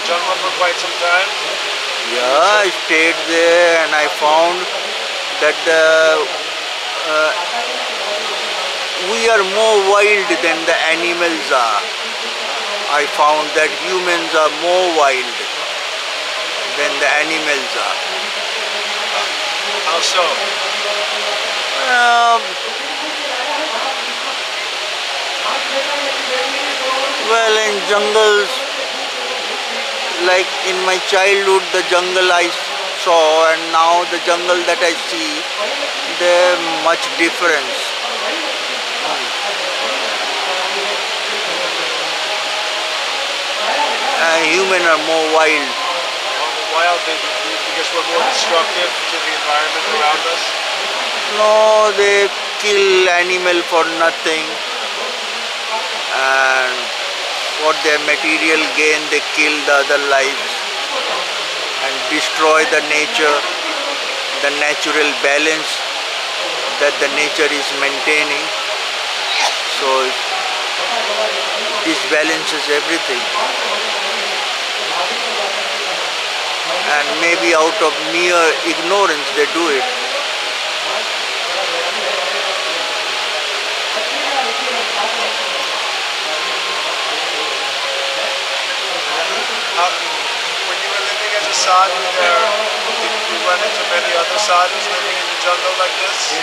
jungle for quite some time? Yeah, I stayed there and I found that we are more wild than the animals are. I found that humans are more wild than the animals are. How so? Um, well, in jungles, like in my childhood, the jungle I saw and now the jungle that I see, there much difference. Human are more wild. Wild because we're more destructive to the environment around us? No, they kill animal for nothing, and for their material gain they kill the other lives and destroy the nature, the natural balance that the nature is maintaining. So it disbalances everything. And maybe out of mere ignorance they do it. When you were living as a sadhu there, did you run into many other sadhus living in the jungle like this?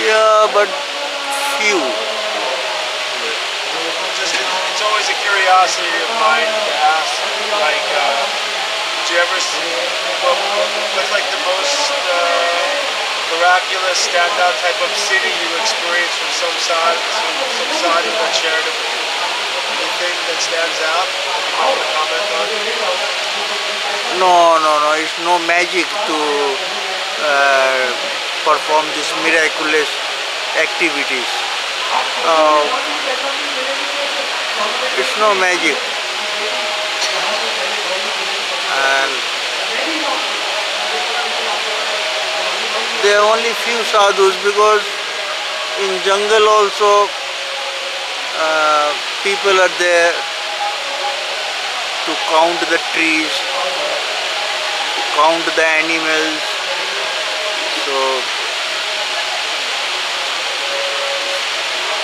Yeah, but few. It's always a curiosity of mine to ask, like, did you ever see, what's like the most miraculous standout type of city you experienced from some sadhu that shared it with you? Anything that stands out you want to comment on? No, it's no magic to perform these miraculous activities. It's no magic. And there are only few sadhus because in jungle also people are there to count the trees, to count the animals. So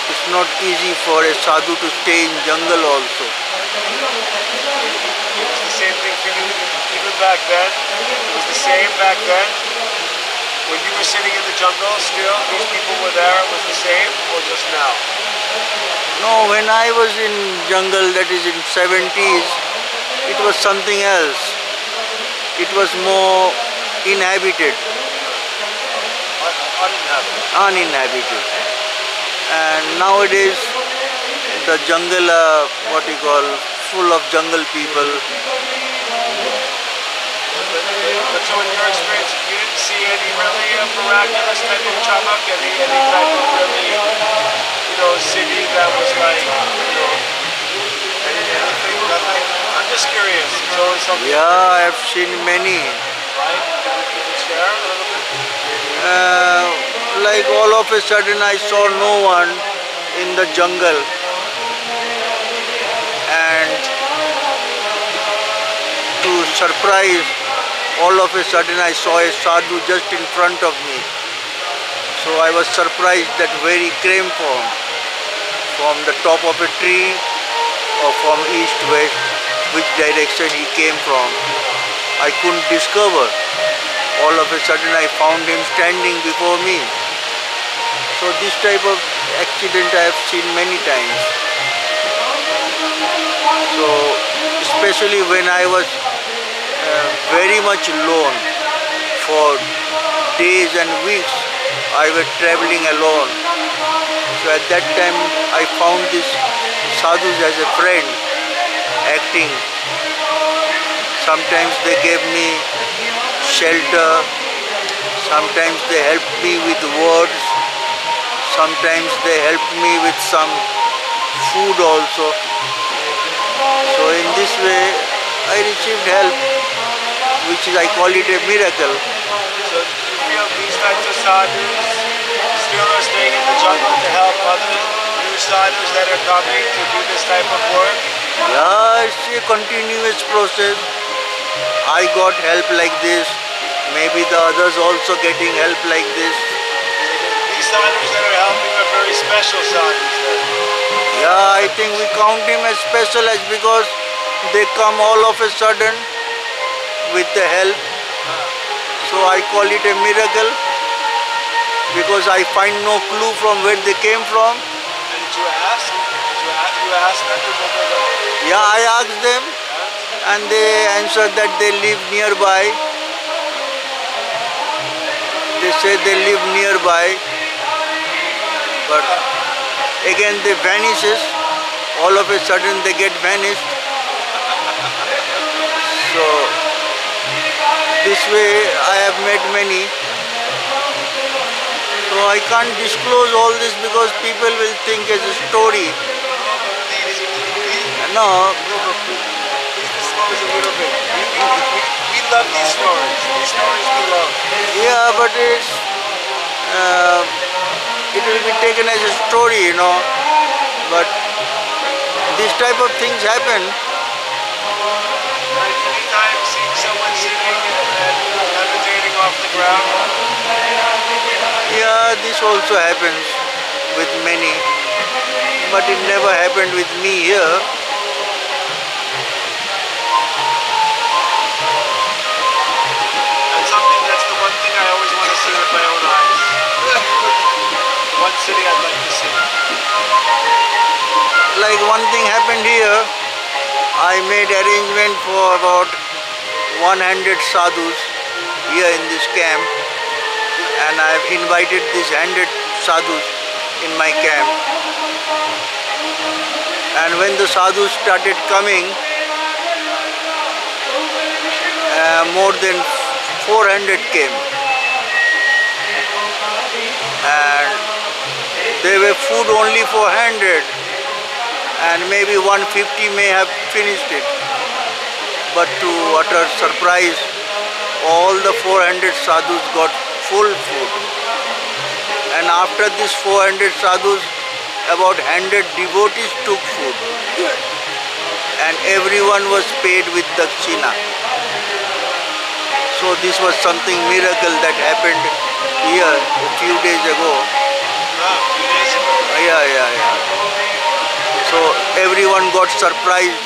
it's not easy for a sadhu to stay in jungle also. It was the same thing for you even back then? It was the same back then? When you were sitting in the jungle still, these people were there, it was the same, or just now? No, when I was in jungle, that is in 70s, it was something else. It was more inhabited. Uninhabited. And nowadays, the jungle, what you call, full of jungle people. But so in your experience, you didn't see any really miraculous type of chamak, any type of really, city that was like, anything, nothing? I'm just curious. It's always something. Yeah, I've seen many. Right? Can you share a little bit? Like all of a sudden I saw no one in the jungle. And to surprise, all of a sudden I saw a sadhu just in front of me. So I was surprised that where he came from the top of a tree or from east, west, which direction he came from. I couldn't discover. All of a sudden I found him standing before me. So this type of accident I have seen many times. So especially when I was very much alone for days and weeks, I was traveling alone. So at that time I found these sadhus as a friend, acting. Sometimes they gave me shelter, sometimes they helped me with words, sometimes they helped me with some food also. So in this way I received help, which is, I call it a miracle. So do you feel these types of sadhus still are staying in the jungle to help other new sadhus that are coming to do this type of work? Yeah, it's a continuous process. I got help like this. Maybe the others also getting help like this. These sadhus that are helping are very special sadhus. Yeah, I think we count him as special as because they come all of a sudden with the help. So I call it a miracle because I find no clue from where they came from. And did you ask? You asked them? Yeah, I asked them and they answered that they live nearby. They say they live nearby, but again they vanishes. All of a sudden they get vanished. So this way I have met many. So I can't disclose all this because people will think it's a story. No. Please disclose a little bit. We love these stories. These stories we love. Yeah, but it will be taken as a story, you know. But this type of things happen. Anytime seeing someone sitting and levitating off the ground. Yeah, this also happens with many. But it never happened with me here. That's the one thing I always want to see with my own eyes. One city I'd like to see. Like one thing happened here. I made arrangement for about 100 sadhus here in this camp, and I have invited these 100 sadhus in my camp. And when the sadhus started coming, more than 400 came, and there were food only for 100, and maybe 150 may have finished it. But to utter surprise, all the 400 sadhus got full food. And after this 400 sadhus, about 100 devotees took food. And everyone was paid with dakshina. So this was something miracle that happened here a few days ago. Yeah. So everyone got surprised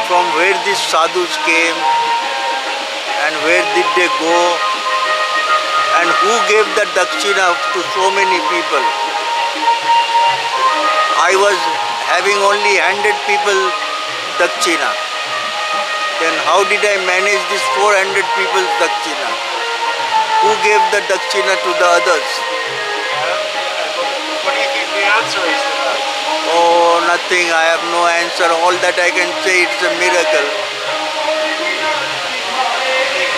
from where these sadhus came and where did they go and who gave the dakshina to so many people. I was having only 100 people dakshina. Then how did I manage this 400 people's dakshina? Who gave the dakshina to the others? What do you think the answer is to that? Oh, nothing. I have no answer. All that I can say, it's a miracle.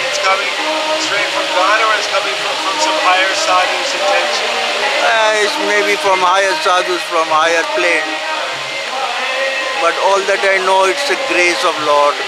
It's coming straight from God, or it's coming from some higher sadhu's intention? It's maybe from higher sadhus, from higher plane. But all that I know, it's the grace of Lord.